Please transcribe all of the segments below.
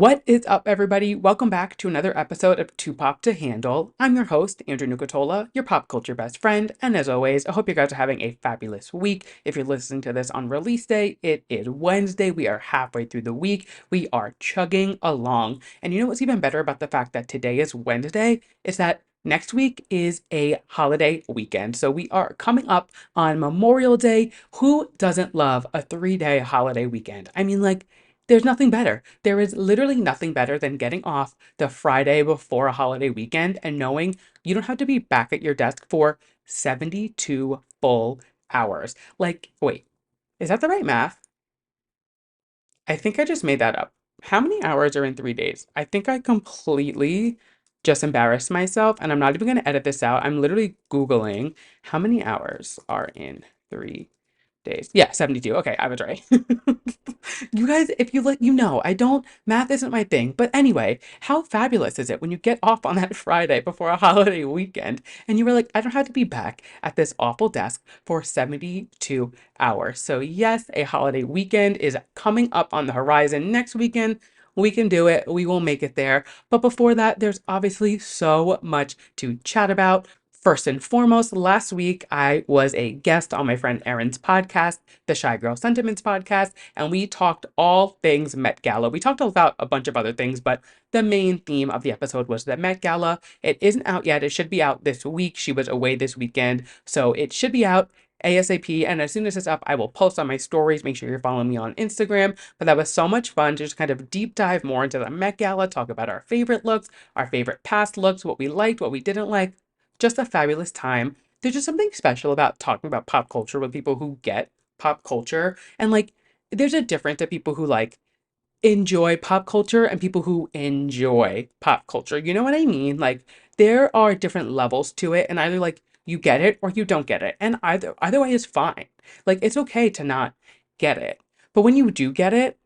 What is up, everybody? Welcome back to another episode of Too Pop to Handle. I'm your host, Andrew Nucatola, your pop culture best friend. And as always, I hope you guys are having a fabulous week. If you're listening to this on release day, it is Wednesday. We are halfway through the week. We are chugging along. And you know what's even better about the fact that today is Wednesday? Is that next week is a holiday weekend. So we are coming up on Memorial Day. Who doesn't love a 3-day holiday weekend? I mean, like, there's nothing better. There is literally nothing better than getting off the Friday before a holiday weekend and knowing you don't have to be back at your desk for 72 full hours. Like, wait, is that the right math? I think I just made that up. How many hours are in 3 days? I think I completely just embarrassed myself, and I'm not even going to edit this out. I'm literally Googling how many hours are in 3 days. Yeah, 72. Okay, I was right. You guys, if you look, I don't, math isn't my thing. But anyway, how fabulous is it when you get off on that Friday before a holiday weekend and you were like, I don't have to be back at this awful desk for 72 hours. So, yes, a holiday weekend is coming up on the horizon next weekend. We can do it. We will make it there. But before that, there's obviously so much to chat about. First and foremost, last week I was a guest on my friend Erin's podcast, the Shy Girl Sentiments podcast, and we talked all things Met Gala. We talked about a bunch of other things, but the main theme of the episode was the Met Gala. It isn't out yet. It should be out this week. She was away this weekend, so it should be out ASAP. And as soon as it's up, I will post on my stories. Make sure you're following me on Instagram. But that was so much fun to just kind of deep dive more into the Met Gala, talk about our favorite looks, our favorite past looks, what we liked, what we didn't like. Just a fabulous time. There's just something special about talking about pop culture with people who get pop culture. And like, there's a difference to people who like enjoy pop culture and people who enjoy pop culture. You know what I mean? Like, there are different levels to it, and either like you get it or you don't get it. And either way is fine. Like, it's okay to not get it. But when you do get it,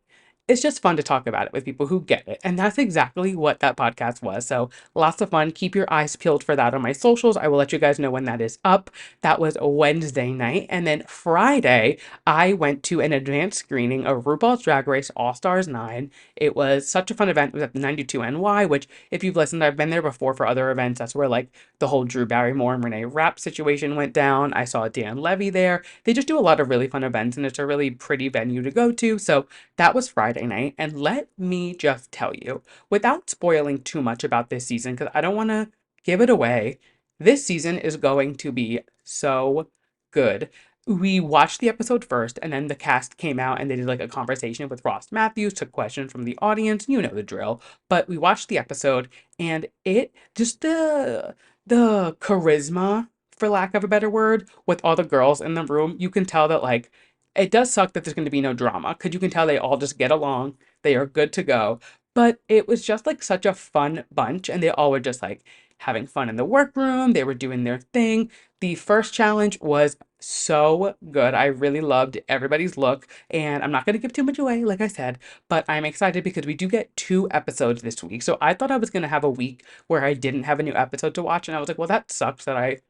it's just fun to talk about it with people who get it. And that's exactly what that podcast was. So lots of fun. Keep your eyes peeled for that on my socials. I will let you guys know when that is up. That was a Wednesday night. And then Friday, I went to an advanced screening of RuPaul's Drag Race All Stars 9. It was such a fun event. It was at the 92NY, which if you've listened, I've been there before for other events. That's where like the whole Drew Barrymore and Renee Rapp situation went down. I saw Dan Levy there. They just do a lot of really fun events and it's a really pretty venue to go to. So that was Friday night, and let me just tell you, without spoiling too much about this season, because I don't want to give it away, this season is going to be so good. We watched the episode first, and then the cast came out and they did like a conversation with Ross Matthews, took questions from the audience. You know the drill. But we watched the episode, and it just the charisma, for lack of a better word, with all the girls in the room, you can tell that like it does suck that there's going to be no drama because you can tell they all just get along. They are good to go. But it was just like such a fun bunch, and they all were just like having fun in the workroom. They were doing their thing. The first challenge was so good. I really loved everybody's look, and I'm not going to give too much away, like I said, but I'm excited because we do get 2 episodes this week. So I thought I was going to have a week where I didn't have a new episode to watch, and I was like, well, that sucks that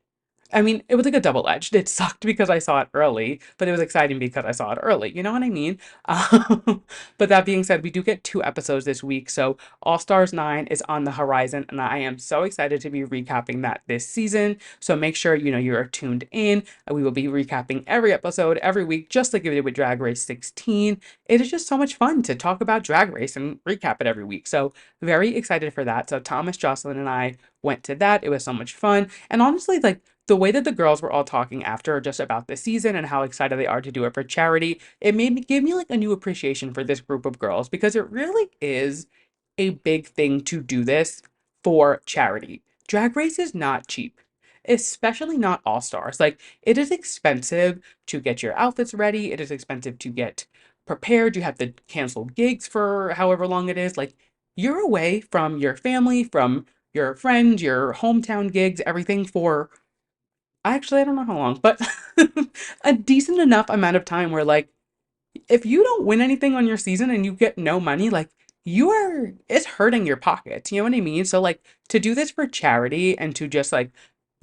I mean, it was like a double edged. It sucked because I saw it early, but it was exciting because I saw it early. You know what I mean? But that being said, we do get 2 episodes this week. So All Stars 9 is on the horizon, and I am so excited to be recapping that this season. So make sure, you're tuned in. We will be recapping every episode every week, just like we did with Drag Race 16. It is just so much fun to talk about Drag Race and recap it every week. So very excited for that. So Thomas, Jocelyn, and I went to that. It was so much fun. And honestly, like, the way that the girls were all talking after just about the season and how excited they are to do it for charity, it made me give me like a new appreciation for this group of girls because it really is a big thing to do this for charity. Drag Race is not cheap, especially not All Stars. Like, it is expensive to get your outfits ready, it is expensive to get prepared. You have to cancel gigs for however long it is. Like, you're away from your family, from your friends, your hometown gigs, everything for actually, I don't know how long, but a decent enough amount of time where, like, if you don't win anything on your season and you get no money, like, it's hurting your pockets. You know what I mean? So, like, to do this for charity and to just, like,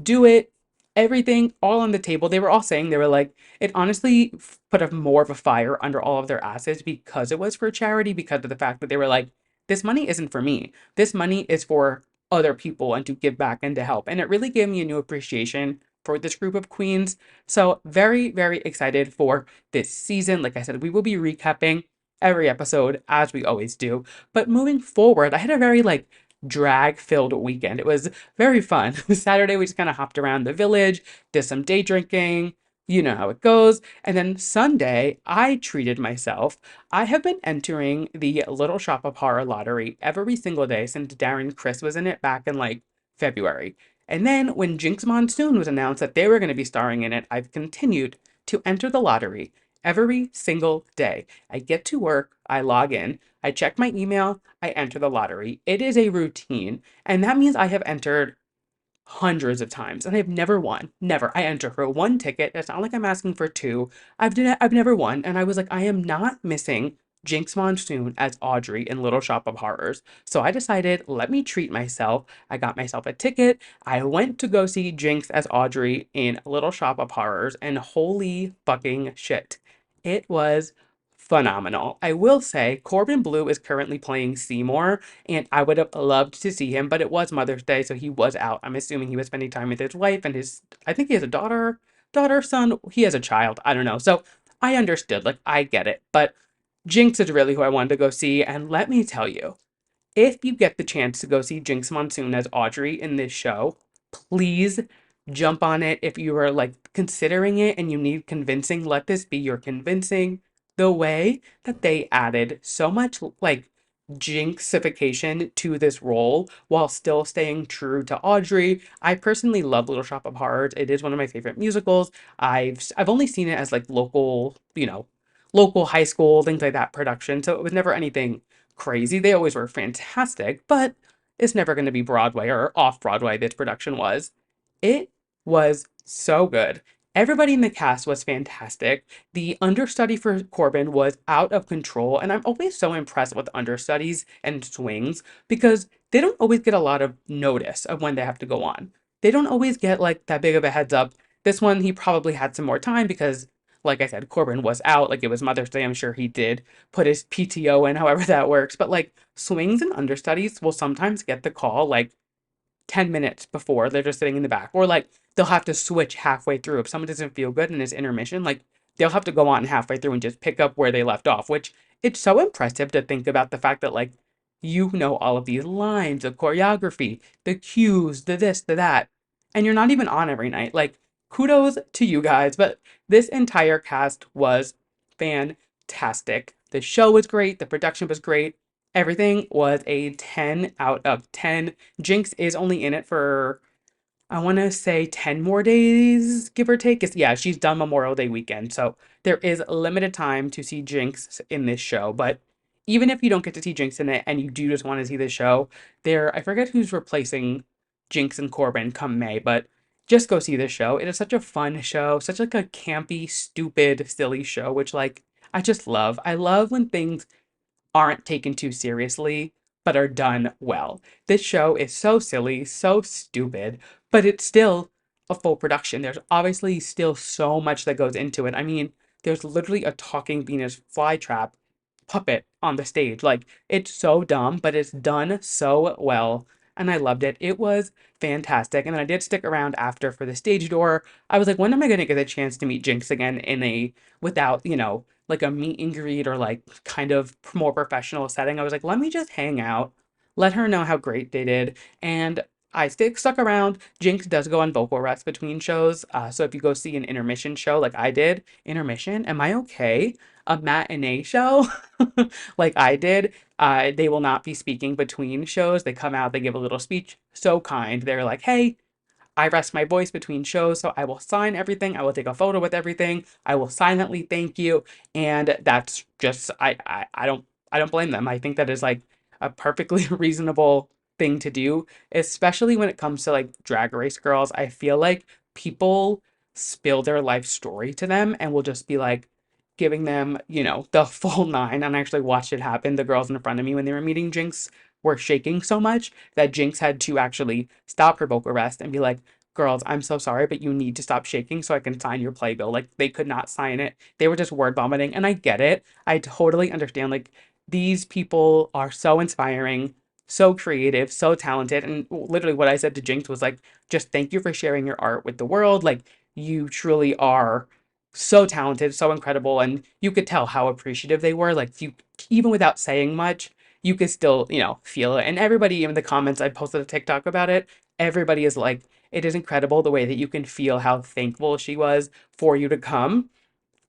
do it, everything all on the table, they were all saying, they were like, it honestly put a more of a fire under all of their asses because it was for charity, because of the fact that they were like, this money isn't for me. This money is for other people and to give back and to help. And it really gave me a new appreciation for this group of queens. So very, very excited for this season. Like I said, we will be recapping every episode as we always do. But moving forward, I had a very like drag filled weekend. It was very fun. Saturday, we just kind of hopped around the village, did some day drinking. You know how it goes. And then Sunday, I treated myself. I have been entering the Little Shop of Horror lottery every single day since Darren Criss was in it back in like February. And then when Jinx Monsoon was announced that they were going to be starring in it, I've continued to enter the lottery every single day. I get to work, I log in, I check my email, I enter the lottery. It is a routine, and that means I have entered hundreds of times and I've never won. Never. I enter for one ticket. It's not like I'm asking for two. I've never won. And I was like, I am not missing Jinx Monsoon as Audrey in Little Shop of Horrors. So I decided, let me treat myself. I got myself a ticket. I went to go see Jinx as Audrey in Little Shop of Horrors, and holy fucking shit. It was phenomenal. I will say Corbin Blue is currently playing Seymour, and I would have loved to see him, but it was Mother's Day, so he was out. I'm assuming he was spending time with his wife and his, I think he has a daughter, son, he has a child. I don't know. So I understood, like, I get it. But Jinx is really who I wanted to go see, and let me tell you, if you get the chance to go see Jinx Monsoon as Audrey in this show, please jump on it. If you are like considering it and you need convincing, let this be your convincing. The way that they added so much like jinxification to this role while still staying true to Audrey. I personally love Little Shop of Horrors. It is one of my favorite musicals. I've only seen it as like local, local high school, things like that production. So it was never anything crazy. They always were fantastic, but it's never going to be Broadway or off Broadway. This production was. It was so good. Everybody in the cast was fantastic. The understudy for Corbin was out of control, and I'm always so impressed with understudies and swings because they don't always get a lot of notice of when they have to go on. They don't always get like that big of a heads up. This one, he probably had some more time because, like I said, Corbin was out. Like it was Mother's Day. I'm sure he did put his PTO in, however that works. But like swings and understudies will sometimes get the call like 10 minutes before they're just sitting in the back, or like they'll have to switch halfway through if someone doesn't feel good in this intermission. Like they'll have to go on halfway through and just pick up where they left off, which it's so impressive to think about the fact that like you know all of these lines, the choreography, the cues, the this, the that, and you're not even on every night. Like kudos to you guys. But this entire cast was fantastic. The show was great, the production was great, everything was a 10 out of 10. Jinx is only in it for, I want to say 10 more days, give or take. Yeah, she's done Memorial Day weekend. So there is limited time to see Jinx in this show. But even if you don't get to see Jinx in it and you do just want to see the show, I forget who's replacing Jinx and Corbin come May, but just go see this show. It is such a fun show, such like a campy, stupid, silly show, which like I just love. I love when things aren't taken too seriously, but are done well. This show is so silly, so stupid, but it's still a full production. There's obviously still so much that goes into it. I mean, there's literally a talking Venus flytrap puppet on the stage. Like, it's so dumb, but it's done so well. And I loved it. It was fantastic. And then I did stick around after for the stage door. I was like, when am I going to get a chance to meet Jinx again without, like a meet and greet or like kind of more professional setting? I was like, let me just hang out, let her know how great they did. And I stuck around. Jinx does go on vocal rest between shows. So if you go see an intermission show like I did, intermission, am I okay? A matinee show like I did, they will not be speaking between shows. They come out, they give a little speech. So kind. They're like, hey, I rest my voice between shows, so I will sign everything. I will take a photo with everything. I will silently thank you. And that's just I don't blame them. I think that is like a perfectly reasonable thing to do, especially when it comes to like drag race girls. I feel like people spill their life story to them and will just be like giving them, the full nine. And I actually watched it happen. The girls in front of me when they were meeting Jinx were shaking so much that Jinx had to actually stop her vocal rest and be like, girls, I'm so sorry, but you need to stop shaking so I can sign your playbill. Like, they could not sign it. They were just word vomiting. And I get it. I totally understand. Like, These people are so inspiring, so creative, so talented. And literally, what I said to Jinx was like, just thank you for sharing your art with the world. Like, you truly are so talented, so incredible. And you could tell how appreciative they were. Like, you, even without saying much, you could still, feel it. And everybody, even the comments, I posted a TikTok about it. Everybody is like, it is incredible the way that you can feel how thankful she was for you to come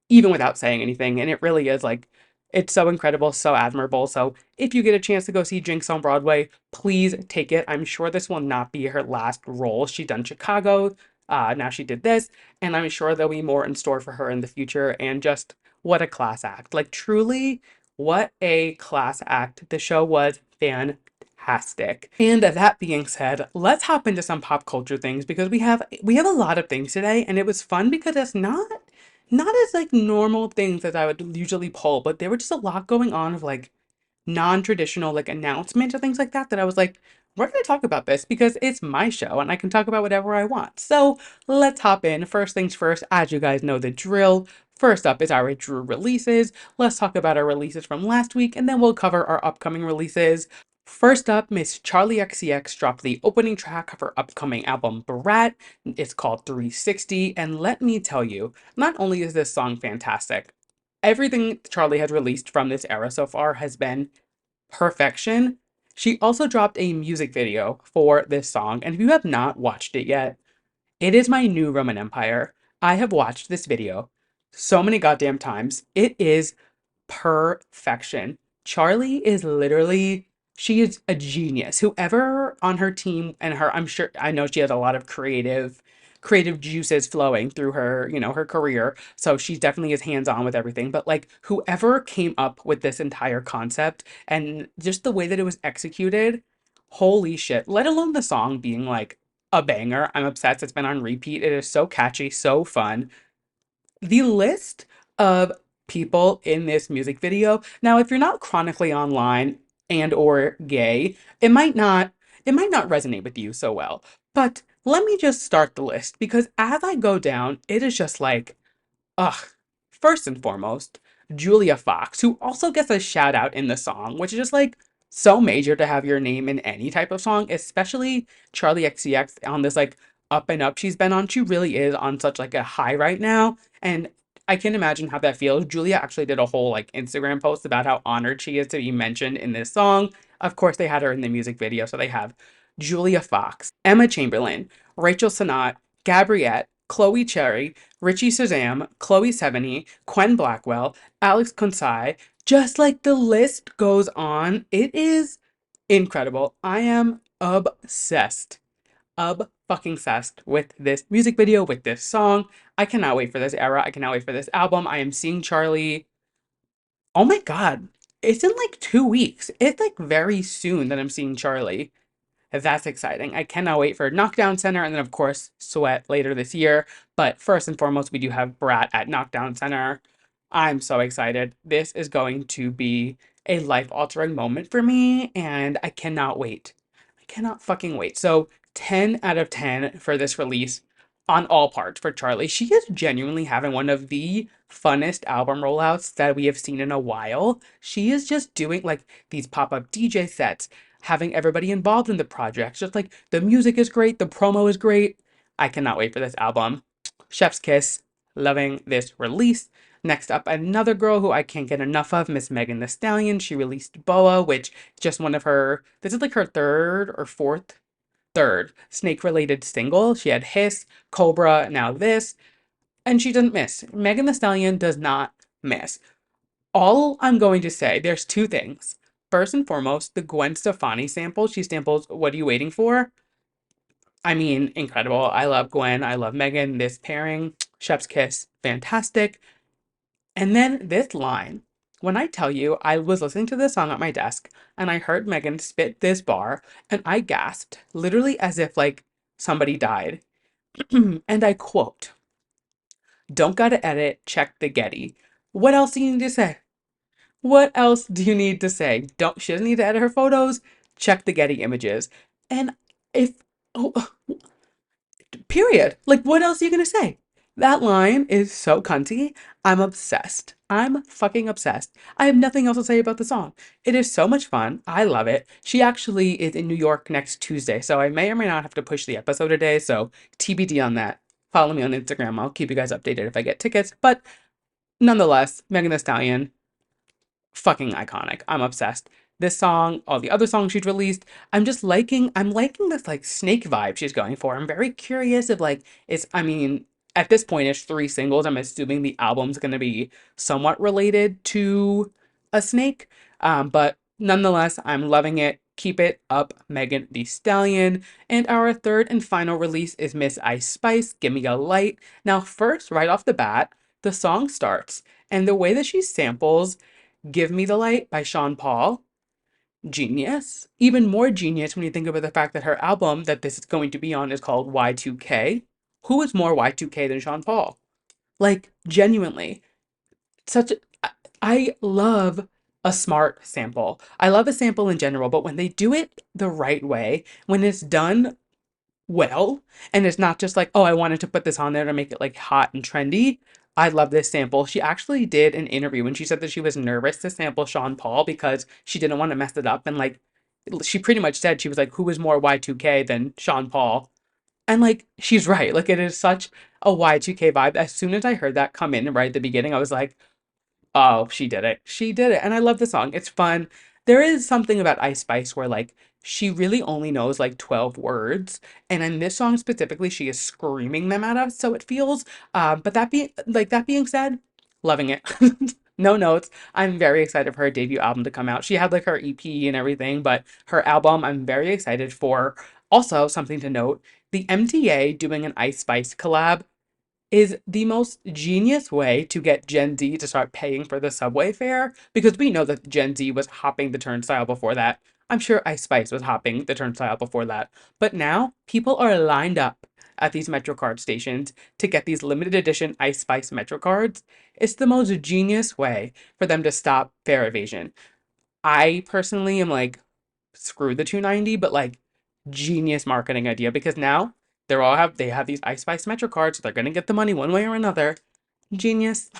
even without saying anything. And it really is like, it's so incredible, so admirable. So if you get a chance to go see Jinx on Broadway, please take it. I'm sure this will not be her last role. She done Chicago. Now she did this, and I'm sure there'll be more in store for her in the future. And just what a class act. Like truly, what a class act. The show was fantastic. And that being said, let's hop into some pop culture things because we have a lot of things today, and it was fun because it's not as like normal things that I would usually pull, but there were just a lot going on of like non-traditional like announcements or things like that that I was like, we're gonna talk about this because it's my show and I can talk about whatever I want. So let's hop in. First things first, as you guys know the drill. First up is our Drew releases. Let's talk about our releases from last week and then we'll cover our upcoming releases. First up, Miss Charli XCX dropped the opening track of her upcoming album Brat. It's called 360, and let me tell you, not only is this song fantastic, everything Charli has released from this era so far has been perfection. She also dropped a music video for this song, and if you have not watched it yet, it is my new Roman Empire. I have watched this video so many goddamn times. It is perfection. Charli is literally, she is a genius. Whoever on her team and her, I'm sure, I know she has a lot of creative juices flowing through her, her career. So she definitely is hands-on with everything. But like whoever came up with this entire concept and just the way that it was executed, holy shit, let alone the song being like a banger. I'm obsessed. It's been on repeat. It is so catchy, so fun. The list of people in this music video. Now, if you're not chronically online and or gay, it might not resonate with you so well. But let me just start the list because as I go down, it is just like, ugh. First and foremost, Julia Fox, who also gets a shout out in the song, which is just like so major to have your name in any type of song, especially Charli XCX on this like up and up she's been on. She really is on such like a high right now. And I can imagine how that feels. Julia actually did a whole like Instagram post about how honored she is to be mentioned in this song. Of course, they had her in the music video. So they have Julia Fox, Emma Chamberlain, Rachel Sennott, Gabriette, Chloe Cherry, Richie Sazam, Chloe Sevigny, Quen Blackwell, Alex Consai. Just like the list goes on, it is incredible. I am obsessed fucking obsessed with this music video, with this song. I cannot wait for this era. I cannot wait for this album. I am seeing Charli. Oh my God. It's in like 2 weeks. It's like very soon that I'm seeing Charli. That's exciting. I cannot wait for Knockdown Center and then, of course, Sweat later this year. But first and foremost, we do have Brat at Knockdown Center. I'm so excited. This is going to be a life altering moment for me, and I cannot wait. I cannot fucking wait. So, 10 out of 10 for this release on all parts for Charli. She is genuinely having one of the funnest album rollouts that we have seen in a while. She is just doing like these pop up DJ sets, having everybody involved in the project. Just like the music is great, the promo is great. I cannot wait for this album. Chef's Kiss, loving this release. Next up, another girl who I can't get enough of, Miss Megan Thee Stallion. She released Boa, which is just one of her, this is like her third snake related single. She had Hiss, Cobra, now this, and she doesn't miss. Megan Thee Stallion does not miss. All I'm going to say, there's two things. First and foremost, the Gwen Stefani sample. She samples What Are You Waiting For? I mean, incredible. I love Gwen. I love Megan. This pairing, Chef's Kiss, fantastic. And then this line. When I tell you, I was listening to this song at my desk and I heard Megan spit this bar and I gasped, literally as if like somebody died. And I quote, "Don't gotta edit, check the Getty." What else do you need to say? What else do you need to say? Don't She doesn't need to edit her photos. Check the Getty images. And if oh, period. Like what else are you gonna say? That line is so cunty. I'm obsessed. I'm fucking obsessed. I have nothing else to say about the song. It is so much fun. I love it. She actually is in New York next Tuesday, so I may or may not have to push the episode a day, so TBD on that. Follow me on Instagram. I'll keep you guys updated if I get tickets. But nonetheless, Megan Thee Stallion, fucking iconic. I'm obsessed. This song, all the other songs she's released, I'm liking this like snake vibe she's going for. I'm very curious if like I mean, at this point it's three singles. I'm assuming the album's gonna be somewhat related to a snake. But nonetheless, I'm loving it. Keep it up, Megan Thee Stallion. And our third and final release is Miss Ice Spice, Give Me a Light. Now, first, right off the bat, the song starts, and the way that she samples Give Me the Light by Sean Paul, genius. Even more genius when you think about the fact that her album that this is going to be on is called Y2K. Who is more Y2K than Sean Paul? Like, genuinely. Such a, I love a smart sample. I love a sample in general, but when they do it the right way, when it's done well, and it's not just like, oh, I wanted to put this on there to make it like hot and trendy. I love this sample. She actually did an interview and she said that she was nervous to sample Sean Paul because she didn't want to mess it up. And like, she pretty much said, she was like, who is more Y2K than Sean Paul? And like, she's right. Like, it is such a Y2K vibe. As soon as I heard that come in right at the beginning, I was like, oh, she did it. She did it. And I love the song. It's fun. There is something about Ice Spice where like she really only knows like 12 words. And in this song specifically, she is screaming them at us. So it feels but that being said, loving it. No notes. I'm very excited for her debut album to come out. She had like her EP and everything, but her album I'm very excited for. Also, something to note, the MTA doing an Ice Spice collab is the most genius way to get Gen Z to start paying for the subway fare because we know that Gen Z was hopping the turnstile before that. I'm sure Ice Spice was hopping the turnstile before that. But now people are lined up at these MetroCard stations to get these limited edition Ice Spice MetroCards. It's the most genius way for them to stop fare evasion. I personally am like, screw the 290, but like genius marketing idea because now they have these Ice Spice Metro cards. So they're gonna get the money one way or another. Genius.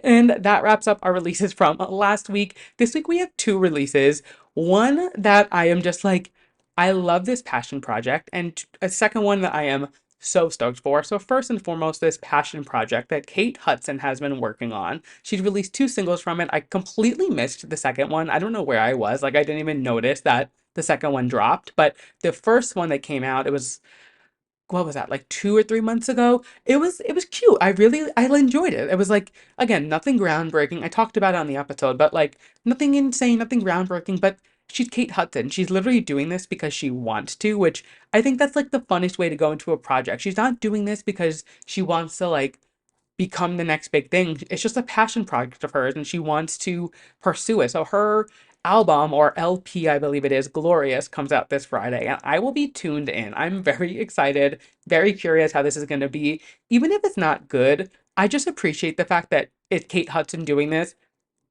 And that wraps up our releases from last week. This week we have two releases. One that I am just like, I love this passion project, and a second one that I am so stoked for. So first and foremost, this passion project that Kate Hudson has been working on. She's released two singles from it. I completely missed the second one. I don't know where I was. Like I didn't even notice that the second one dropped, but the first one that came out, it was what was that, like 2 or 3 months ago. It was cute. I enjoyed it. It was like, again, nothing groundbreaking. I talked about it on the episode, but like nothing insane, nothing groundbreaking. But she's Kate Hudson. She's literally doing this because she wants to, which I think that's like the funnest way to go into a project. She's not doing this because she wants to like become the next big thing. It's just a passion project of hers and she wants to pursue it. So her album, or LP, I believe it is, Glorious, comes out this Friday and I will be tuned in. I'm very excited, very curious how this is going to be. Even if it's not good, I just appreciate the fact that it's Kate Hudson doing this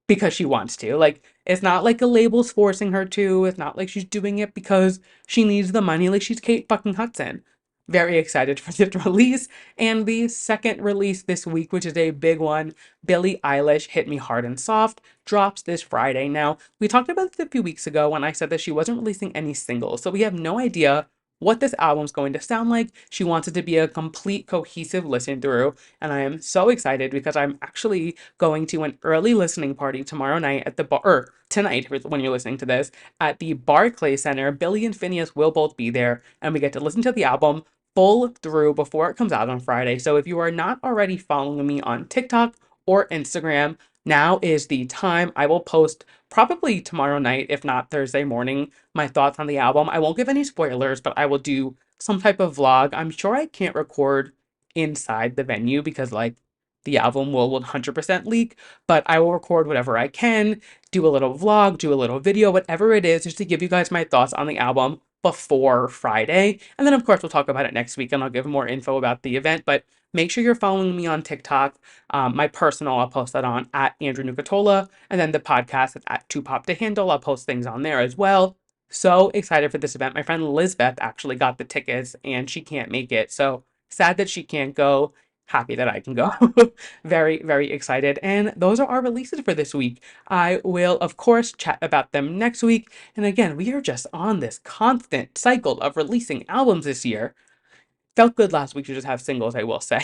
because she wants to. Like, it's not like a label's forcing her to. It's not like she's doing it because she needs the money. Like, she's Kate fucking Hudson. Very excited for this release. And the second release this week, which is a big one, Billie Eilish, Hit Me Hard and Soft, drops this Friday. Now, we talked about this a few weeks ago when I said that she wasn't releasing any singles, so we have no idea what this album's going to sound like. She wants it to be a complete, cohesive listen through, and I am so excited because I'm actually going to an early listening party tomorrow night at the bar, or tonight when you're listening to this, at the Barclay Center. Billy and Phineas will both be there, and we get to listen to the album full through before it comes out on Friday. So if you are not already following me on TikTok or Instagram, now is the time. I will post probably tomorrow night, if not Thursday morning, my thoughts on the album. I won't give any spoilers, but I will do some type of vlog. I'm sure I can't record inside the venue because like the album will 100% leak, but I will record whatever I can, do a little vlog, do a little video, whatever it is, just to give you guys my thoughts on the album before Friday. And then of course we'll talk about it next week and I'll give more info about the event, but make sure you're following me on TikTok. My personal, I'll post that on at Andrew Nucatola, and then the podcast is at Too Pop to Handle. I'll post things on there as well. So excited for this event. My friend Lizbeth actually got the tickets and she can't make it. So sad that she can't go. happy that I can go. Very, very excited. And those are our releases for this week. I will, of course, chat about them next week. And again, we are just on this constant cycle of releasing albums this year. Felt good last week to just have singles, I will say.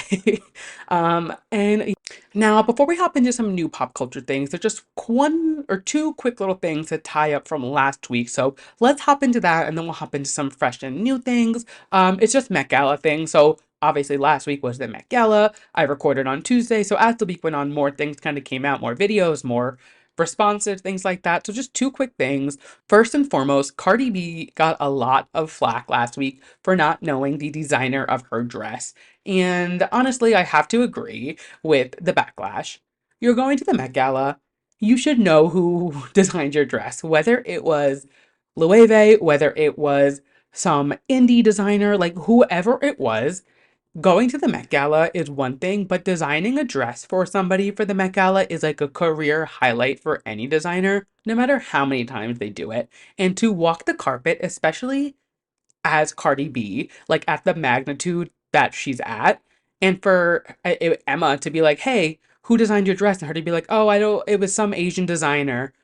And now, before we hop into some new pop culture things, there's just one or two quick little things to tie up from last week. So let's hop into that and then we'll hop into some fresh and new things. It's just Met Gala thing. So obviously last week was the Met Gala. I recorded on Tuesday. So as the week went on, more things kind of came out, more videos, more responsive, things like that. So just two quick things. First and foremost, Cardi B got a lot of flack last week for not knowing the designer of her dress. And honestly, I have to agree with the backlash. You're going to the Met Gala, you should know who designed your dress, whether it was Loewe, whether it was some indie designer, like whoever it was. Going to the Met Gala is one thing, but designing a dress for somebody for the Met Gala is like a career highlight for any designer, no matter how many times they do it. And to walk the carpet, especially as Cardi B, like at the magnitude that she's at, and for Emma to be like, "Hey, who designed your dress?" and her to be like, "Oh, I don't. It was some Asian designer."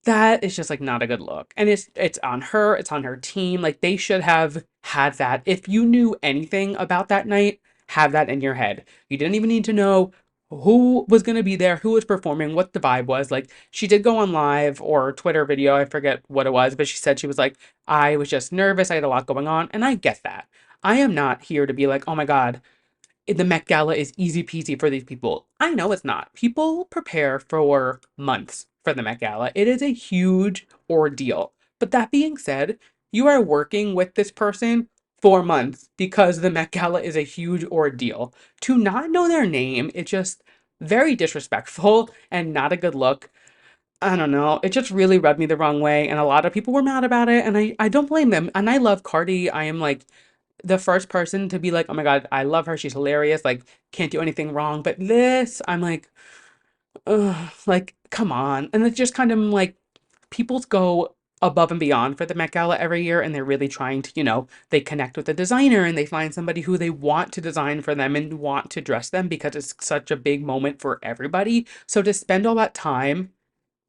That is just like not a good look. And it's on her, it's on her team. Like they should have had that. If you knew anything about that night, have that in your head. You didn't even need to know who was going to be there, who was performing, what the vibe was. Like she did go on live or Twitter video, I forget what it was, but she said she was like, I was just nervous, I had a lot going on, and I get that. I am not here to be like, "Oh my God, the Met Gala is easy peasy for these people." I know it's not. People prepare for months for the Met Gala. It is a huge ordeal. But that being said, you are working with this person for months because the Met Gala is a huge ordeal. To not know their name, it's just very disrespectful and not a good look. I don't know. It just really rubbed me the wrong way, and a lot of people were mad about it, and I don't blame them. And I love Cardi. I am like the first person to be like, "Oh my God, I love her. She's hilarious. Like, can't do anything wrong." But this, I'm like, ugh, like, come on. And it's just kind of like people go above and beyond for the Met Gala every year, and they're really trying to, they connect with the designer and they find somebody who they want to design for them and want to dress them because it's such a big moment for everybody. So to spend all that time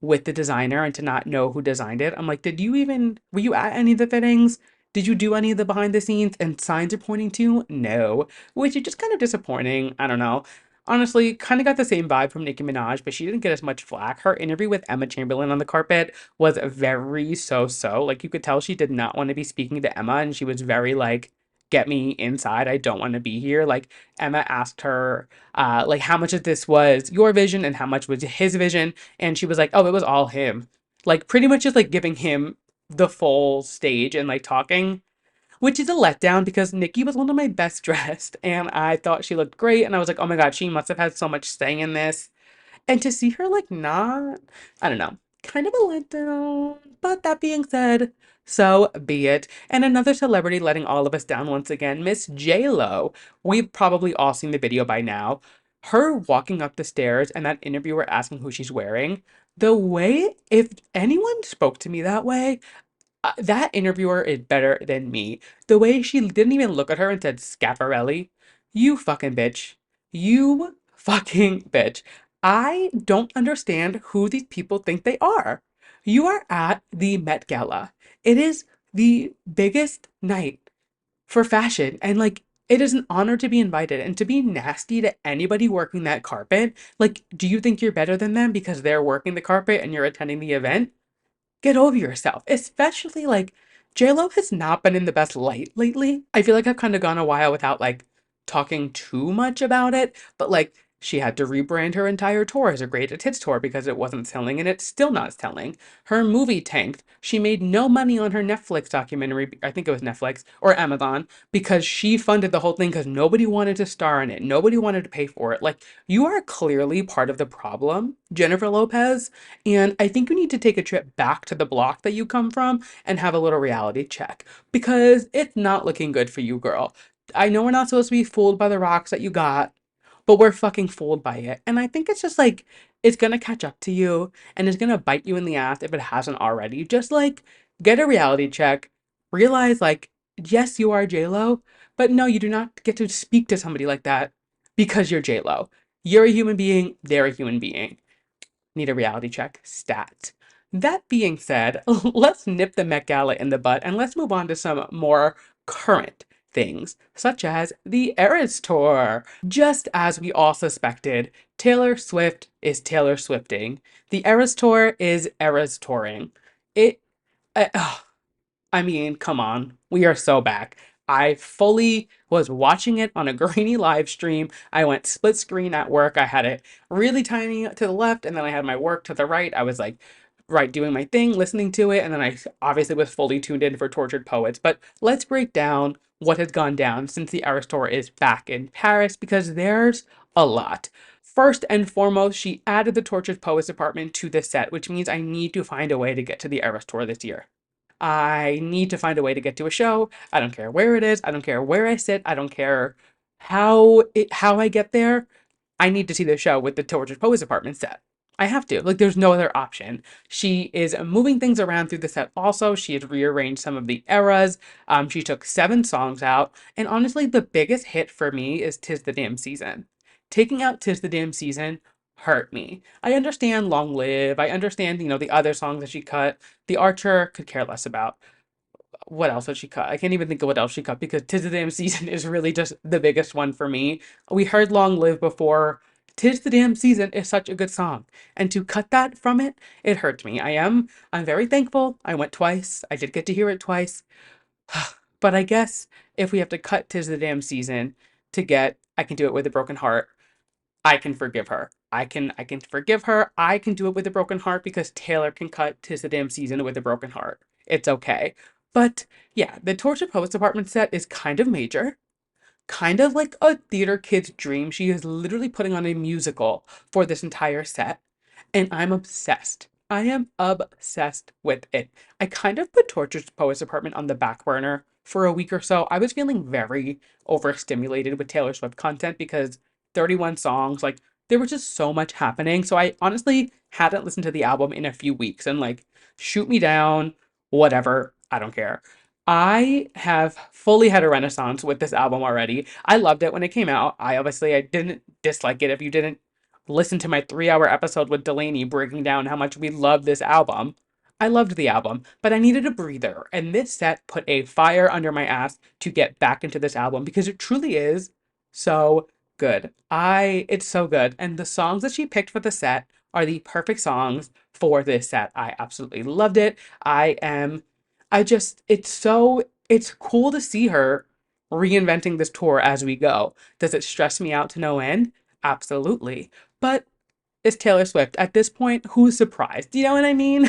with the designer and to not know who designed it. I'm like, were you at any of the fittings? Did you do any of the behind the scenes? And signs are pointing to no, which is just kind of disappointing. I don't know. Honestly, kind of got the same vibe from Nicki Minaj, but she didn't get as much flack. Her interview with Emma Chamberlain on the carpet was very so. Like, you could tell she did not want to be speaking to Emma, and she was very like, get me inside. I don't want to be here. Like, Emma asked her, like, how much of this was your vision and how much was his vision? And she was like, "Oh, it was all him." Like pretty much just like giving him the full stage and like talking, which is a letdown because Nikki was one of my best dressed and I thought she looked great. And I was like, "Oh my God, she must have had so much say in this." And to see her like not, I don't know, kind of a letdown. But that being said, so be it. And another celebrity letting all of us down once again, Miss J Lo. We've probably all seen the video by now. Her walking up the stairs and that interviewer asking who she's wearing. The way, if anyone spoke to me that way, that interviewer is better than me. The way she didn't even look at her and said, "Scaparelli, you fucking bitch. You fucking bitch." I don't understand who these people think they are. You are at the Met Gala. It is the biggest night for fashion. And like, it is an honor to be invited and to be nasty to anybody working that carpet. Like, do you think you're better than them because they're working the carpet and you're attending the event? Get over yourself. Especially like JLo has not been in the best light lately. I feel like I've kind of gone a while without like talking too much about it, but like she had to rebrand her entire tour as a greatest hits tour because it wasn't selling and it's still not selling. Her movie tanked. She made no money on her Netflix documentary. I think it was Netflix or Amazon because she funded the whole thing because nobody wanted to star in it. Nobody wanted to pay for it. Like, you are clearly part of the problem, Jennifer Lopez. And I think you need to take a trip back to the block that you come from and have a little reality check because it's not looking good for you, girl. I know we're not supposed to be fooled by the rocks that you got, but we're fucking fooled by it. And I think it's just like, it's gonna catch up to you and it's gonna bite you in the ass if it hasn't already. Just like, get a reality check, realize like, yes, you are J-Lo, but no, you do not get to speak to somebody like that because you're J-Lo. You're a human being, they're a human being. Need a reality check. Stat. That being said, let's nip the Met Gala in the butt and let's move on to some more current things, such as the Eras Tour. Just as we all suspected, Taylor Swift is Taylor Swifting. The Eras Tour is Eras Touring. It, uh, I mean, come on. We are so back. I fully was watching it on a grainy live stream. I went split screen at work. I had it really tiny to the left, and then I had my work to the right. I was like, right, doing my thing, listening to it, and then I obviously was fully tuned in for Tortured Poets. But let's break down what has gone down since the Eras Tour is back in Paris, because there's a lot. First and foremost, she added the Tortured Poets department to the set, which means I need to find a way to get to the Eras Tour this year. I need to find a way to get to a show. I don't care where it is. I don't care where I sit. I don't care how I get there. I need to see the show with the Tortured Poets apartment set. I have to. Like, there's no other option. She is moving things around through the set also. She has rearranged some of the eras. She took 7 songs out. And honestly, the biggest hit for me is "'Tis the Damn Season." Taking out "'Tis the Damn Season" hurt me. I understand "Long Live." I understand, the other songs that she cut. "The Archer" could care less about. What else did she cut? I can't even think of what else she cut because "'Tis the Damn Season" is really just the biggest one for me. We heard "Long Live" before. "'Tis the Damn Season" is such a good song. And to cut that from it, it hurts me. I'm very thankful. I went twice. I did get to hear it twice. But I guess if we have to cut "'Tis the Damn Season" to get "I Can Do It With a Broken Heart," I can forgive her. I can forgive her. I can do it with a broken heart because Taylor can cut "'Tis the Damn Season" with a broken heart. It's okay. But yeah, the Torture Poets Department set is kind of major, kind of like a theater kid's dream. She is literally putting on a musical for this entire set, and I'm obsessed. I am obsessed with it. I kind of put Torture Poets Department on the back burner for a week or so. I was feeling very overstimulated with Taylor Swift content because 31 songs, like, there was just so much happening. So I honestly hadn't listened to the album in a few weeks, and like, shoot me down, whatever, I don't care. I have fully had a renaissance with this album already. I loved it when it came out. I didn't dislike it. If you didn't listen to my 3-hour episode with Delaney breaking down how much we love this album, I loved the album, but I needed a breather, and this set put a fire under my ass to get back into this album because it truly is so good. It's so good, and the songs that she picked for the set are the perfect songs for this set. I absolutely loved it. I am I just it's cool to see her reinventing this tour as we go. Does it stress me out to no end? Absolutely. But it's Taylor Swift. At this point, who's surprised? You know what I mean?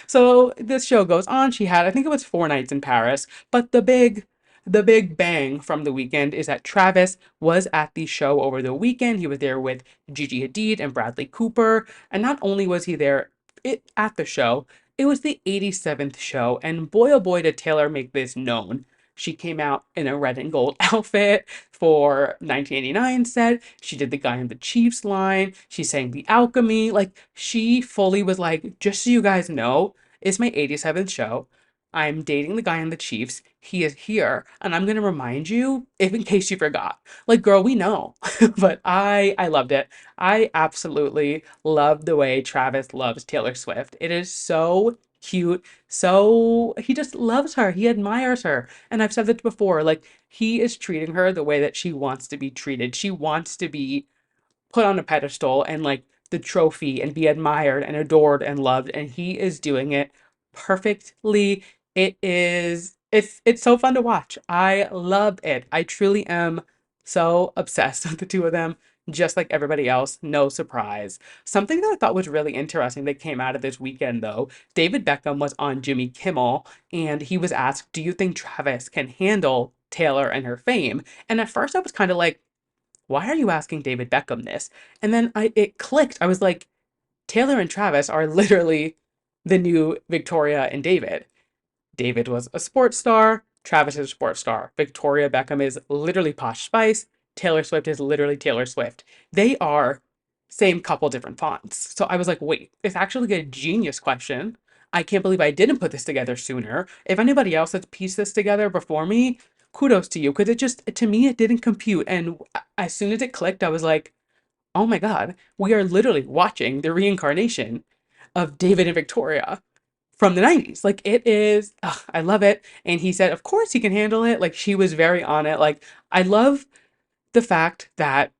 So this show goes on. She had, I think it was 4 nights in Paris, but the big bang from the weekend is that Travis was at the show over the weekend. He was there with Gigi Hadid and Bradley Cooper. And not only was he there at the show, it was the 87th show. And boy, oh boy, did Taylor make this known. She came out in a red and gold outfit for 1989 set. She did the Guy in the Chiefs line. She sang The Alchemy. Like, she fully was like, just so you guys know, it's my 87th show. I'm dating the Guy in the Chiefs. He is here, and I'm gonna remind you, if in case you forgot. Like, girl, we know. But I loved it. I absolutely love the way Travis loves Taylor Swift. It is so cute. So he just loves her. He admires her. And I've said this before, like, he is treating her the way that she wants to be treated. She wants to be put on a pedestal and like the trophy and be admired and adored and loved, and he is doing it perfectly. It's so fun to watch. I love it. I truly am so obsessed with the two of them, just like everybody else. No surprise. Something that I thought was really interesting that came out of this weekend, though, David Beckham was on Jimmy Kimmel, and he was asked, do you think Travis can handle Taylor and her fame? And at first I was kind of like, why are you asking David Beckham this? And then it clicked. I was like, Taylor and Travis are literally the new Victoria and David. David was a sports star. Travis is a sports star. Victoria Beckham is literally Posh Spice. Taylor Swift is literally Taylor Swift. They are same couple, different fonts. So I was like, wait, it's actually a genius question. I can't believe I didn't put this together sooner. If anybody else has pieced this together before me, kudos to you, because it just, to me, it didn't compute. And as soon as it clicked, I was like, oh my God, we are literally watching the reincarnation of David and Victoria from the 90s. Like, it is, ugh, I love it. And he said, of course he can handle it. Like, she was very on it. Like, I love the fact that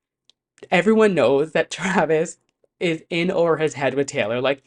everyone knows that Travis is in over his head with Taylor. Like,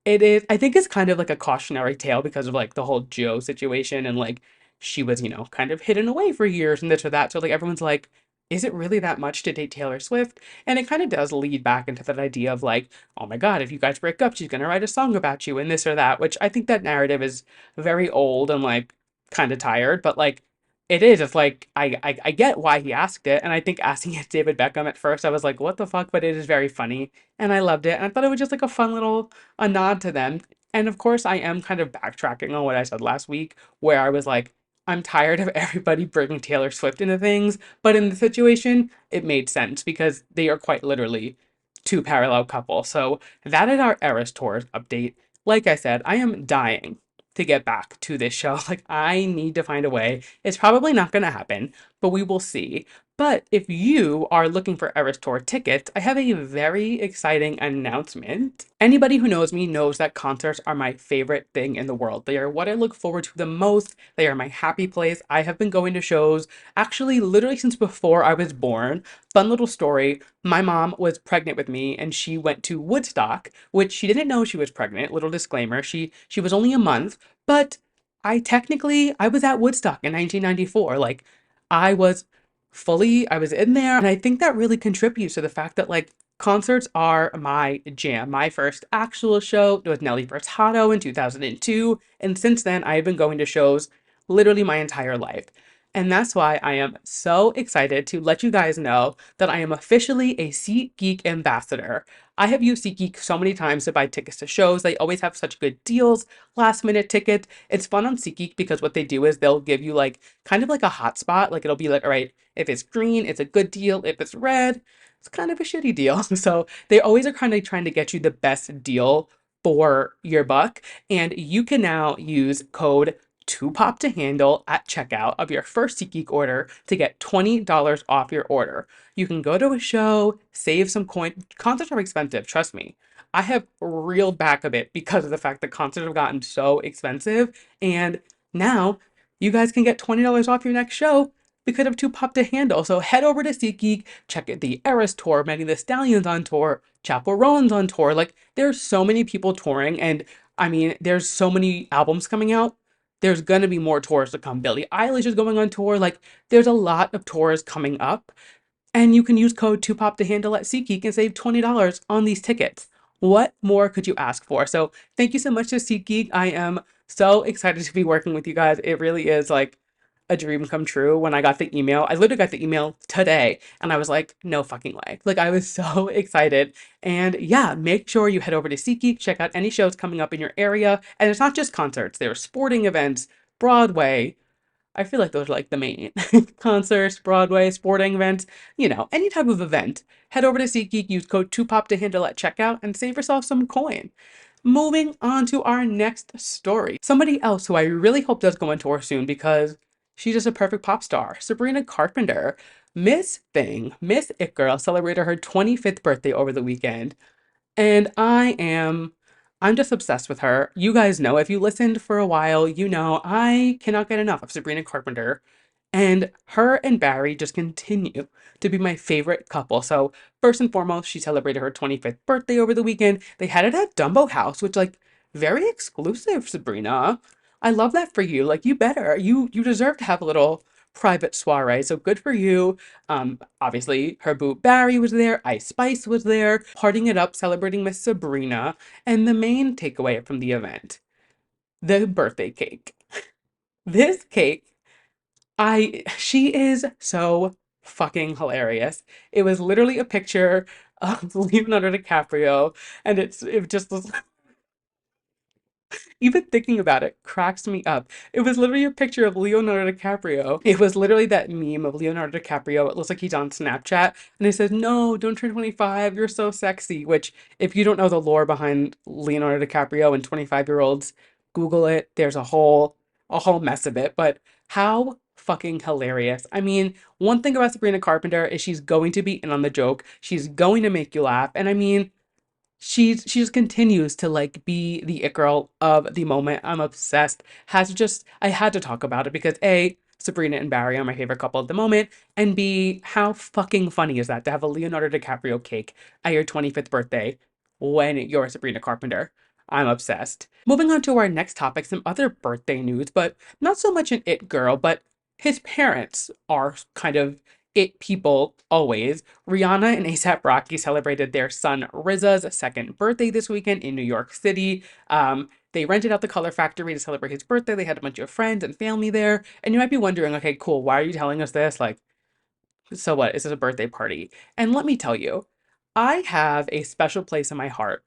it is, I think it's kind of like a cautionary tale because of like the whole Joe situation, and like she was, kind of hidden away for years and this or that. So like everyone's like, is it really that much to date Taylor Swift? And it kind of does lead back into that idea of like, oh my God, if you guys break up, she's gonna write a song about you and this or that, which I think that narrative is very old and like kind of tired, but like it is. It's like I get why he asked it, and I think asking it David Beckham at first, I was like, what the fuck? But it is very funny, and I loved it, and I thought it was just like a fun little a nod to them. And of course, I am kind of backtracking on what I said last week, where I was like, I'm tired of everybody bringing Taylor Swift into things, but in the situation, it made sense because they are quite literally two parallel couples. So that is our Eras Tours update. Like I said, I am dying to get back to this show. Like, I need to find a way. It's probably not going to happen, but we will see. But if you are looking for Eras Tour tickets, I have a very exciting announcement. Anybody who knows me knows that concerts are my favorite thing in the world. They are what I look forward to the most. They are my happy place. I have been going to shows actually literally since before I was born. Fun little story. My mom was pregnant with me and she went to Woodstock, which she didn't know she was pregnant. Little disclaimer. She was only a month, but I was at Woodstock in 1994. Like, I was I was in there. And I think that really contributes to the fact that like concerts are my jam. My first actual show was Nelly Furtado in 2002. And since then, I've been going to shows literally my entire life. And that's why I am so excited to let you guys know that I am officially a SeatGeek ambassador. I have used SeatGeek so many times to buy tickets to shows. They always have such good deals, last minute tickets. It's fun on SeatGeek because what they do is they'll give you like kind of like a hotspot. Like it'll be like, all right, if it's green, it's a good deal. If it's red, it's kind of a shitty deal. So they always are kind of trying to get you the best deal for your buck. And you can now use code to pop to handle at checkout of your first SeatGeek order to get $20 off your order. You can go to a show, save some coin. Concerts are expensive, trust me. I have reeled back a bit because of the fact that concerts have gotten so expensive. And now you guys can get $20 off your next show because of Too Pop to Handle. So head over to SeatGeek, check out the Eras Tour, Megan Thee Stallion's on tour, Chappell Roan's on tour. Like, there's so many people touring, and I mean, there's so many albums coming out. There's gonna be more tours to come. Billie Eilish is going on tour. Like, there's a lot of tours coming up. And you can use code 2POP to handle at SeatGeek and save $20 on these tickets. What more could you ask for? So thank you so much to SeatGeek. I am so excited to be working with you guys. It really is like a dream come true when I got the email. I literally got the email today and I was like, no fucking way. Like, I was so excited. And yeah, make sure you head over to SeatGeek, check out any shows coming up in your area. And it's not just concerts, there's sporting events, Broadway. I feel like those are like the main concerts, Broadway, sporting events, any type of event. Head over to SeatGeek, use code 2POP to handle at checkout, and save yourself some coin. Moving on to our next story. Somebody else who I really hope does go on tour soon because she's just a perfect pop star. Sabrina Carpenter. Miss It Girl celebrated her 25th birthday over the weekend. And I'm just obsessed with her. You guys know, if you listened for a while, you know I cannot get enough of Sabrina Carpenter. And her and Barry just continue to be my favorite couple. So first and foremost, she celebrated her 25th birthday over the weekend. They had it at Dumbo House, which like very exclusive, Sabrina. I love that for you. Like, you better. You deserve to have a little private soiree. So good for you. Obviously, her boo Barry was there, Ice Spice was there, partying it up, celebrating Miss Sabrina. And the main takeaway from the event, the birthday cake. This cake, she is so fucking hilarious. It was literally a picture of Leonardo DiCaprio, and it just was even thinking about it cracks me up. It was literally a picture of Leonardo DiCaprio. It was literally that meme of Leonardo DiCaprio. It looks like he's on Snapchat and it says, "No, don't turn 25. You're so sexy." Which, if you don't know the lore behind Leonardo DiCaprio and 25-year-olds, Google it. There's a whole mess of it. But how fucking hilarious. I mean, one thing about Sabrina Carpenter is she's going to be in on the joke. She's going to make you laugh. And I mean, she just continues to like be the it girl of the moment. I'm obsessed. I had to talk about it because A, Sabrina and Barry are my favorite couple at the moment, and B, how fucking funny is that to have a Leonardo DiCaprio cake at your 25th birthday when you're Sabrina Carpenter? I'm obsessed. Moving on to our next topic, some other birthday news, but not so much an it girl, but his parents are kind of it people always. Rihanna and ASAP Rocky celebrated their son RZA's second birthday this weekend in New York City. They rented out the Color Factory to celebrate his birthday. They had a bunch of friends and family there. And you might be wondering, okay, cool, why are you telling us this? Like, so what? Is this a birthday party? And let me tell you, I have a special place in my heart.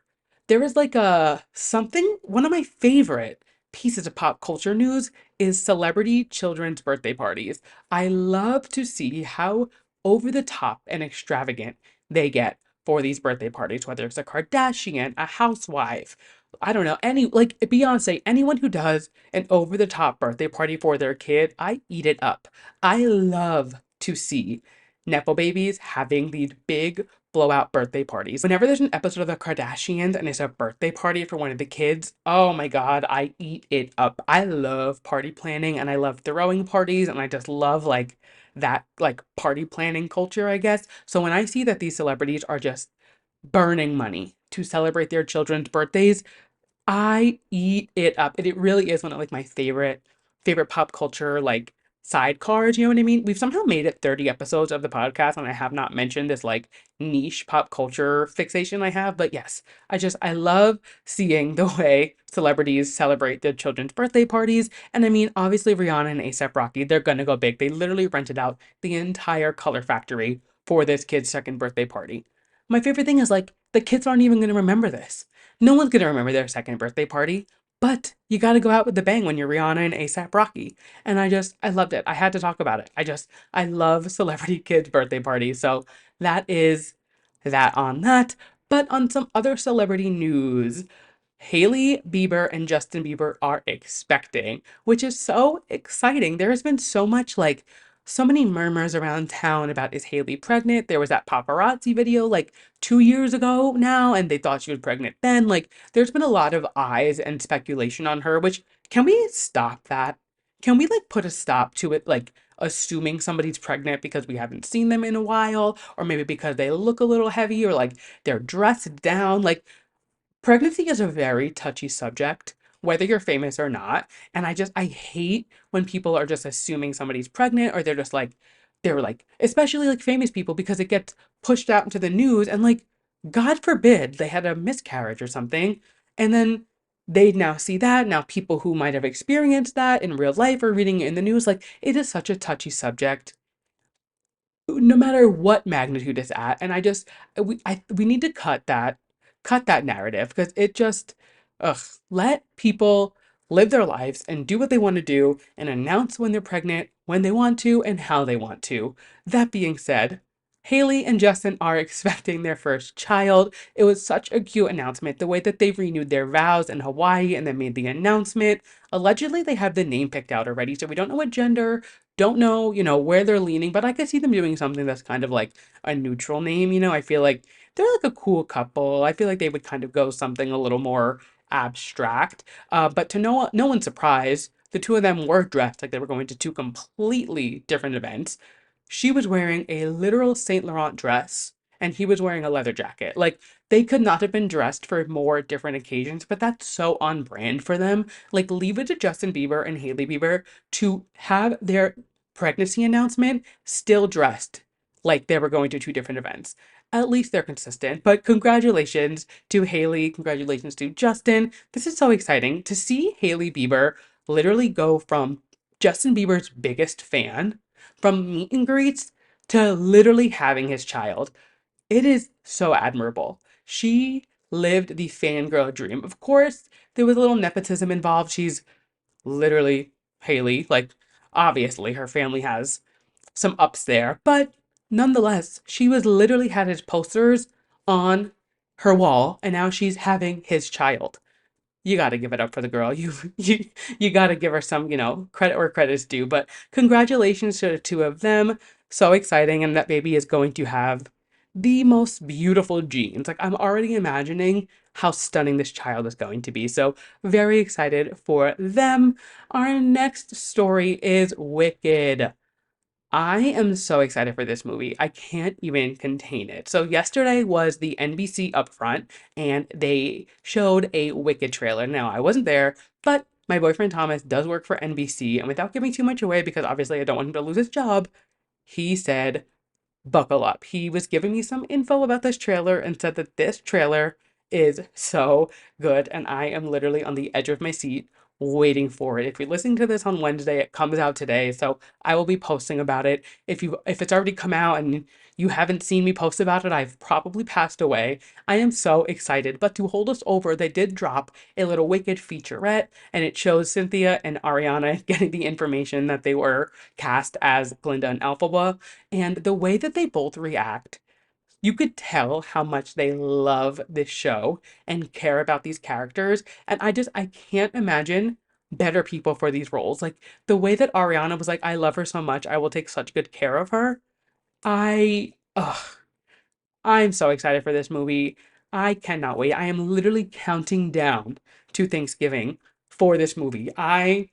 There is like a something, one of my favorite pieces of pop culture news is celebrity children's birthday parties. I love to see how over the top and extravagant they get for these birthday parties, whether it's a Kardashian, a housewife, I don't know, any like Beyonce, anyone who does an over the top birthday party for their kid, I eat it up. I love to see Nepo babies having these big blowout birthday parties. Whenever there's an episode of the Kardashians and it's a birthday party for one of the kids, oh my God, I eat it up. I love party planning and I love throwing parties and I just love like that like party planning culture, I guess. So when I see that these celebrities are just burning money to celebrate their children's birthdays, I eat it up. It really is one of like my favorite pop culture like sidecars, you know what I mean? We've somehow made it 30 episodes of the podcast and I have not mentioned this like niche pop culture fixation I have, but yes, I love seeing the way celebrities celebrate their children's birthday parties. And I mean, obviously Rihanna and ASAP Rocky, they're gonna go big. They literally rented out the entire Color Factory for this kid's second birthday party. My favorite thing is like the kids aren't even gonna remember this. No one's gonna remember their second birthday party, but you gotta go out with the bang when you're Rihanna and ASAP Rocky. And I loved it. I had to talk about it. I love celebrity kids' birthday parties. So that is that on that. But on some other celebrity news, Hailey Bieber and Justin Bieber are expecting, which is so exciting. There has been so much like so many murmurs around town about is Hailey pregnant? There was that paparazzi video like 2 years ago now, and they thought she was pregnant then. Like, there's been a lot of eyes and speculation on her, which can we stop that? Can we like put a stop to it, like assuming somebody's pregnant because we haven't seen them in a while, or maybe because they look a little heavy, or like they're dressed down? Like, pregnancy is a very touchy subject, whether you're famous or not. And I hate when people are just assuming somebody's pregnant or they're like, especially like famous people because it gets pushed out into the news and like, God forbid they had a miscarriage or something. And then they now see that. Now people who might have experienced that in real life or reading it in the news, like it is such a touchy subject no matter what magnitude it's at. And we need to cut that narrative because it just ugh, let people live their lives and do what they want to do and announce when they're pregnant, when they want to, and how they want to. That being said, Haley and Justin are expecting their first child. It was such a cute announcement. The way that they renewed their vows in Hawaii and then made the announcement. Allegedly, they have the name picked out already, so we don't know what gender, don't know, where they're leaning, but I could see them doing something that's kind of like a neutral name. I feel like they're like a cool couple. I feel like they would kind of go something a little more abstract. But to no one's surprise, the two of them were dressed like they were going to two completely different events. She was wearing a literal Saint Laurent dress and he was wearing a leather jacket. Like they could not have been dressed for more different occasions, but that's so on brand for them. Like leave it to Justin Bieber and Hailey Bieber to have their pregnancy announcement still dressed like they were going to two different events. At least they're consistent. But congratulations to Hailey. Congratulations to Justin. This is so exciting to see Hailey Bieber literally go from Justin Bieber's biggest fan, from meet and greets to literally having his child. It is so admirable. She lived the fangirl dream. Of course, there was a little nepotism involved. She's literally Hailey. Like, obviously, her family has some ups there, but nonetheless, she was literally had his posters on her wall, and now she's having his child. you got to give it up for the girl. You got to give her some, credit where credit's due. But congratulations to the two of them. So exciting, and that baby is going to have the most beautiful genes. Like I'm already imagining how stunning this child is going to be. So very excited for them. Our next story is Wicked. I am so excited for this movie. I can't even contain it. So yesterday was the NBC upfront and they showed a Wicked trailer. Now, I wasn't there, but my boyfriend Thomas does work for NBC, and without giving too much away because obviously I don't want him to lose his job, he said buckle up. He was giving me some info about this trailer and said that this trailer is so good, and I am literally on the edge of my seat waiting for it. If you're listening to this on Wednesday, it comes out today, so I will be posting about it. If it's already come out and you haven't seen me post about it, I've probably passed away. I am so excited. But to hold us over, they did drop a little Wicked featurette, and it shows Cynthia and Ariana getting the information that they were cast as Glinda and Elphaba. And the way that they both react, you could tell how much they love this show and care about these characters. And I can't imagine better people for these roles. Like the way that Ariana was like, I love her so much, I will take such good care of her. Ugh, I'm so excited for this movie. I cannot wait. I am literally counting down to Thanksgiving for this movie. I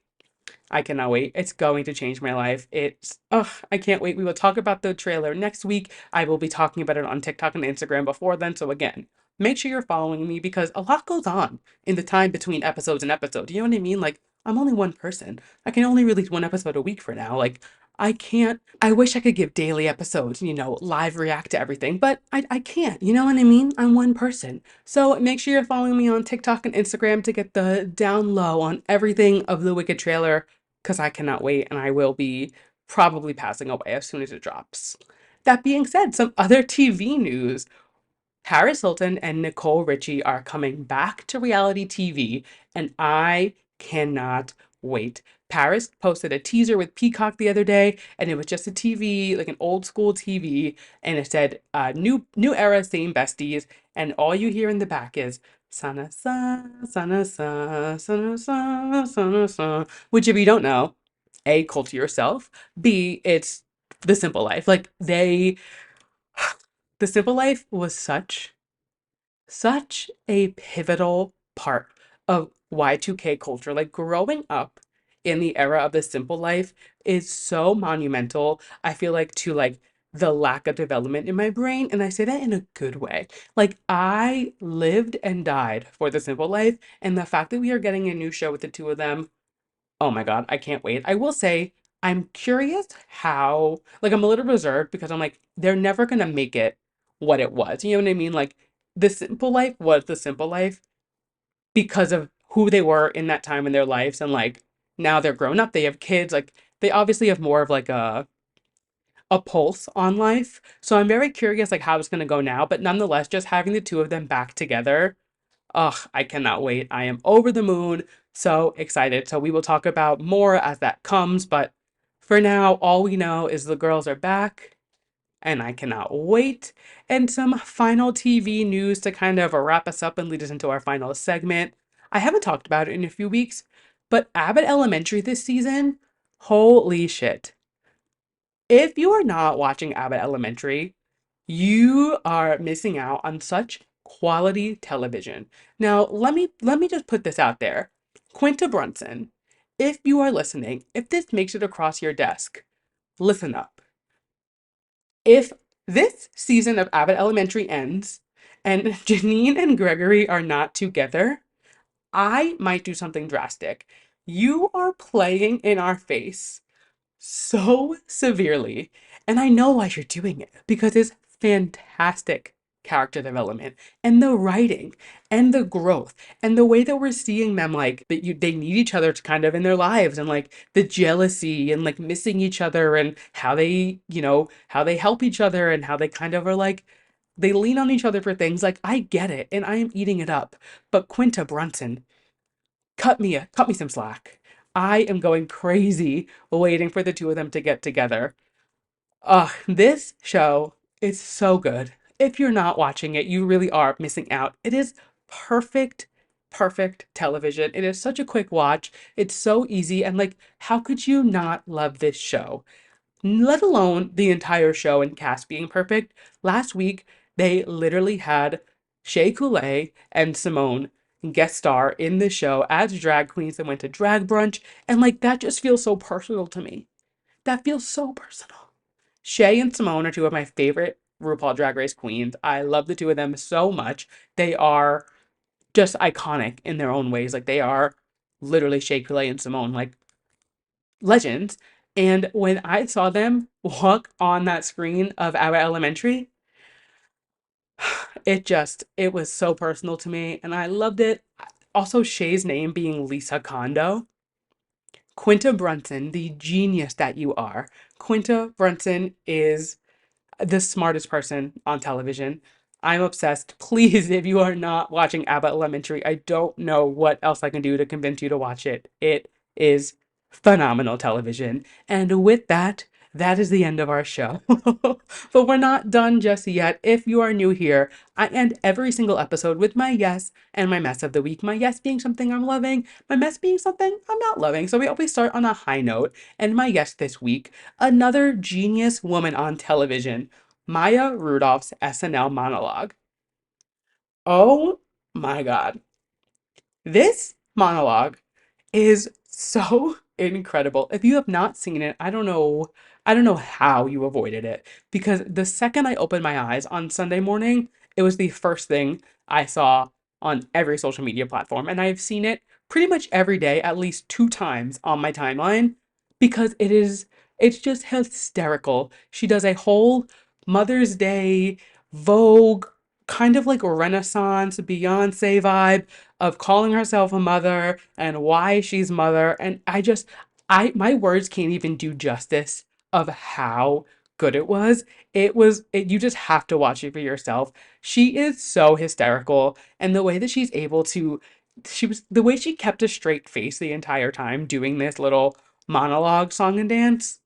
cannot wait. It's going to change my life. I can't wait. We will talk about the trailer next week. I will be talking about it on TikTok and Instagram before then. So again, make sure you're following me because a lot goes on in the time between episodes and episodes. You know what I mean? Like, I'm only one person. I can only release one episode a week for now. Like, I can't, I wish I could give daily episodes, live react to everything, but I can't. You know what I mean? I'm one person. So make sure you're following me on TikTok and Instagram to get the down low on everything of the Wicked trailer because I cannot wait and I will be probably passing away as soon as it drops. That being said, some other TV news. Paris Hilton and Nicole Richie are coming back to reality TV, and I cannot wait. Paris posted a teaser with Peacock the other day, and it was just a TV, like an old school TV, and it said, "New era, same besties," and all you hear in the back is "sana sa sana sa sana sa sana sa," which if you don't know, A, culture yourself, B, it's The Simple Life. The Simple Life was such a pivotal part of Y2K culture. Like growing up in the era of the simple life is so monumental. I feel like to like the lack of development in my brain, and I say that in a good way. Like I lived and died for the simple life, and the fact that we are getting a new show with the two of them, oh my God, I can't wait. I will say, I'm curious how, like, I'm a little reserved because I'm like, they're never gonna make it what it was. You know what I mean? Like, the simple life was the simple life because of who they were in that time in their lives. And like, now they're grown up, they have kids, like, they obviously have more of like a pulse on life. So I'm very curious, like, how it's gonna go now. But nonetheless, just having the two of them back together. Ugh, I cannot wait. I am over the moon. So excited. So we will talk about more as that comes. But for now, all we know is the girls are back and I cannot wait. And some final TV news to kind of wrap us up and lead us into our final segment. I haven't talked about it in a few weeks, but Abbott Elementary this season, holy shit. If you are not watching Abbott Elementary, you are missing out on such quality television. Now, let me just put this out there. Quinta Brunson, if you are listening, if this makes it across your desk, listen up. If this season of Abbott Elementary ends and Janine and Gregory are not together, I might do something drastic. You are playing in our face so severely. And I know why you're doing it because it's fantastic character development and the writing and the growth and the way that we're seeing them like they need each other to kind of in their lives and like the jealousy and like missing each other and how how they help each other and how they kind of are like they lean on each other for things. Like I get it and I am eating it up. But Quinta Brunson, cut me some slack. I am going crazy waiting for the two of them to get together. This show is so good. If you're not watching it, you really are missing out. It is perfect perfect television. It is such a quick watch. It's so easy. And like, how could you not love this show? Let alone the entire show and cast being perfect. Last week, they literally had Shea Coulee and Simone guest star in the show as drag queens that went to drag brunch. And like, that just feels so personal to me. That feels so personal. Shay and Simone are two of my favorite RuPaul Drag Race queens. I love the two of them so much. They are just iconic in their own ways. Like they are literally Shea Coulee and Simone, like legends. And when I saw them walk on that screen of Abbott Elementary, it was so personal to me and I loved it. Also, Shay's name being Lisa Kondo. Quinta Brunson, the genius that you are. Quinta Brunson is the smartest person on television. I'm obsessed. Please, if you are not watching Abbott Elementary, I don't know what else I can do to convince you to watch it. It is phenomenal television. And with that, that is the end of our show. But we're not done just yet. If you are new here, I end every single episode with my yes and my mess of the week. My yes being something I'm loving, my mess being something I'm not loving. So we always start on a high note. And my yes this week, another genius woman on television, Maya Rudolph's SNL monologue. Oh my God. This monologue is so incredible. If you have not seen it, I don't know how you avoided it because the second I opened my eyes on Sunday morning, it was the first thing I saw on every social media platform and I've seen it pretty much every day at least 2 times on my timeline because it's just hysterical. She does a whole Mother's Day Vogue kind of like Renaissance Beyonce vibe of calling herself a mother and why she's mother. And my words can't even do justice of how good it was. You just have to watch it for yourself. She is so hysterical. And the way that the way she kept a straight face the entire time doing this little monologue song and dance,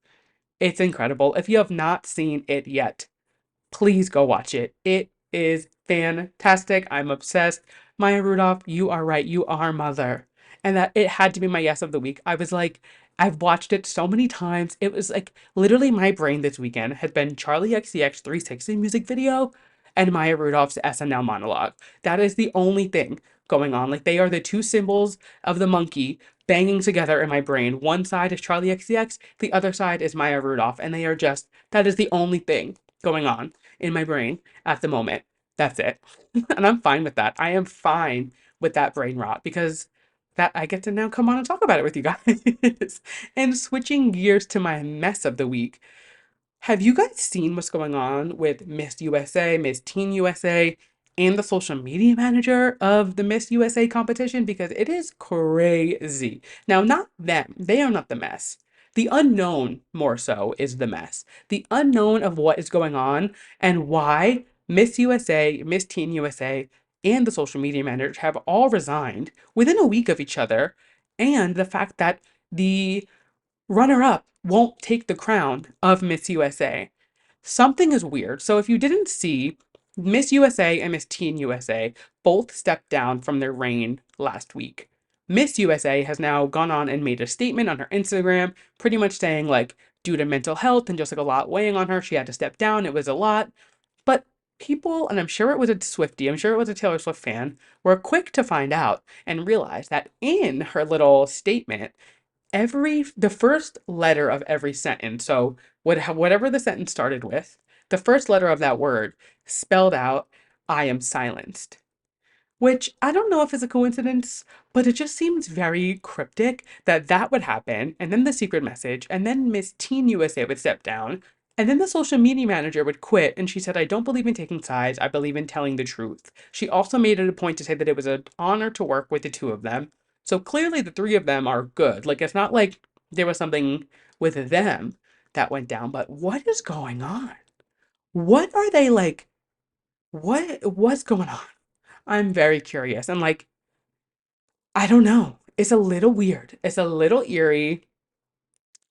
it's incredible. If you have not seen it yet, please go watch it. It is fantastic. I'm obsessed. Maya Rudolph, you are right. You are mother. And that it had to be my yes of the week. I was like, I've watched it so many times. It was like literally my brain this weekend had been Charli XCX 360 music video and Maya Rudolph's SNL monologue. That is the only thing going on. Like they are the two symbols of the monkey banging together in my brain. One side is Charli XCX, the other side is Maya Rudolph. And they are just, that is the only thing going on in my brain at the moment. That's it. And I'm fine with that. I am fine with that brain rot because that I get to now come on and talk about it with you guys. And switching gears to my mess of the week. Have you guys seen what's going on with Miss USA, Miss Teen USA, and the social media manager of the Miss USA competition? Because it is crazy. Now, not them. They are not the mess. The unknown, more so, is the mess. The unknown of what is going on and why Miss USA, Miss Teen USA, and the social media manager have all resigned within a week of each other, and the fact that the runner-up won't take the crown of Miss USA. Something is weird. So if you didn't see, Miss USA and Miss Teen USA both stepped down from their reign last week. Miss USA has now gone on and made a statement on her Instagram, pretty much saying like, due to mental health and just like a lot weighing on her, she had to step down. It was a lot. But people, and I'm sure it was a Swiftie, I'm sure it was a Taylor Swift fan, were quick to find out and realize that in her little statement, the first letter of every sentence, so whatever the sentence started with, the first letter of that word spelled out, I am silenced. Which I don't know if it's a coincidence, but it just seems very cryptic that that would happen, and then the secret message, and then Miss Teen USA would step down, and then the social media manager would quit, and she said, I don't believe in taking sides, I believe in telling the truth. She also made it a point to say that it was an honor to work with the two of them. So clearly the three of them are good. Like, it's not like there was something with them that went down, but what is going on? What are they like? What's going on? I'm very curious. And like, I don't know. It's a little weird. It's a little eerie,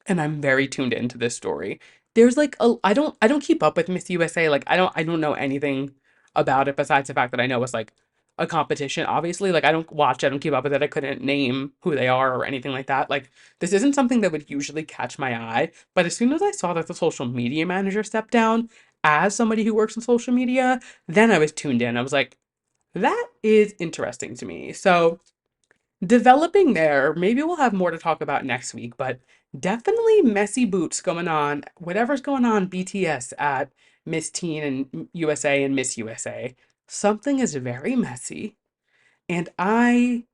and I'm very tuned into this story. There's like I don't keep up with Miss USA. Like I don't know anything about it besides the fact that I know it's like a competition, obviously. Like, I don't watch, I don't keep up with it. I couldn't name who they are or anything like that. Like, this isn't something that would usually catch my eye. But as soon as I saw that the social media manager stepped down as somebody who works in social media, then I was tuned in. I was like, that is interesting to me. So, developing there, maybe we'll have more to talk about next week, but definitely messy boots going on. Whatever's going on BTS at Miss Teen and USA and Miss USA, something is very messy. And I'm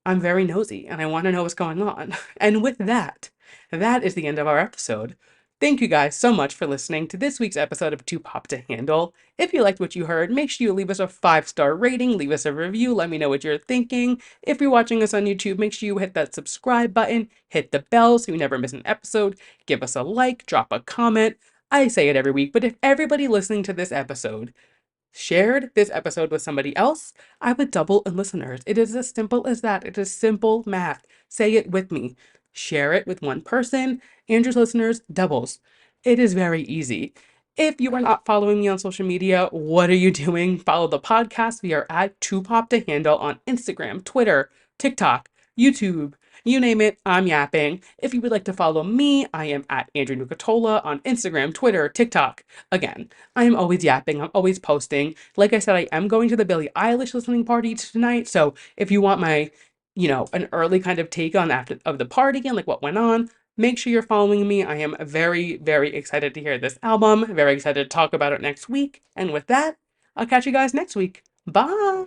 very nosy and I want to know what's going on. And with that, that is the end of our episode. Thank you guys so much for listening to this week's episode of Too Pop to Handle. If you liked what you heard, make sure you leave us a 5-star rating, leave us a review, let me know what you're thinking. If you're watching us on YouTube, make sure you hit that subscribe button, hit the bell so you never miss an episode, give us a like, drop a comment. I say it every week, but if everybody listening to this episode shared this episode with somebody else, I would double in listeners. It is as simple as that. It is simple math. Say it with me. Share it with one person, and your listeners doubles. It is very easy. If you are not following me on social media, what are you doing? Follow the podcast. We are at 2pop to handle on Instagram, Twitter, TikTok, YouTube. You name it, I'm yapping. If you would like to follow me, I am at Andrew Nucatola on Instagram, Twitter, TikTok. Again, I am always yapping. I'm always posting. Like I said, I am going to the Billie Eilish listening party tonight. So if you want my, an early kind of take on after of the party and like what went on, make sure you're following me. I am very, very excited to hear this album. Very excited to talk about it next week. And with that, I'll catch you guys next week. Bye.